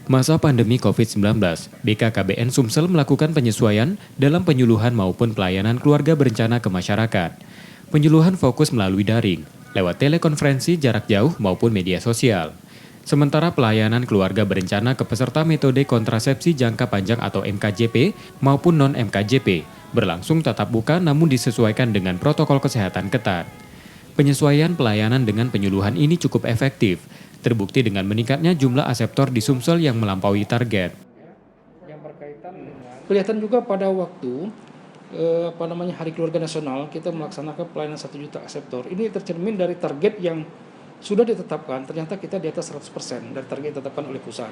Masa pandemi COVID-19, BKKBN Sumsel melakukan penyesuaian dalam penyuluhan maupun pelayanan keluarga berencana ke masyarakat. Penyuluhan fokus melalui daring, lewat telekonferensi jarak jauh maupun media sosial. Sementara pelayanan keluarga berencana ke peserta metode kontrasepsi jangka panjang atau MKJP maupun non-MKJP berlangsung tatap muka namun disesuaikan dengan protokol kesehatan ketat. Penyesuaian pelayanan dengan penyuluhan ini cukup efektif, terbukti dengan meningkatnya jumlah aseptor di Sumsel yang melampaui target. Kelihatan juga pada waktu Hari Keluarga Nasional kita melaksanakan pelayanan 1 juta aseptor. Ini tercermin dari target yang sudah ditetapkan, ternyata kita di atas 100% dari target ditetapkan oleh pusat.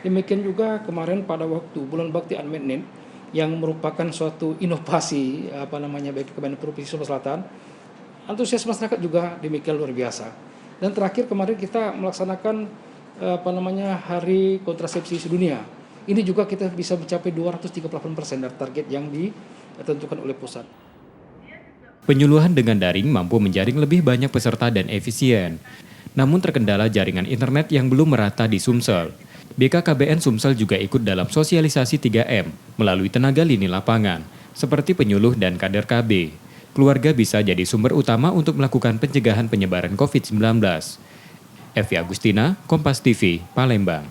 Demikian juga kemarin pada waktu bulan bakti unmet yang merupakan suatu inovasi bagi Kementerian Provinsi Sumatera Selatan, antusias masyarakat juga demikian luar biasa. Dan terakhir kemarin kita melaksanakan Hari Kontrasepsi Sedunia. Ini juga kita bisa mencapai 238% dari target yang ditentukan oleh pusat. Penyuluhan dengan daring mampu menjaring lebih banyak peserta dan efisien. Namun terkendala jaringan internet yang belum merata di Sumsel. BKKBN Sumsel juga ikut dalam sosialisasi 3M melalui tenaga lini lapangan, seperti penyuluh dan kader KB. Keluarga bisa jadi sumber utama untuk melakukan pencegahan penyebaran COVID-19. Evi Agustina, Kompas TV, Palembang.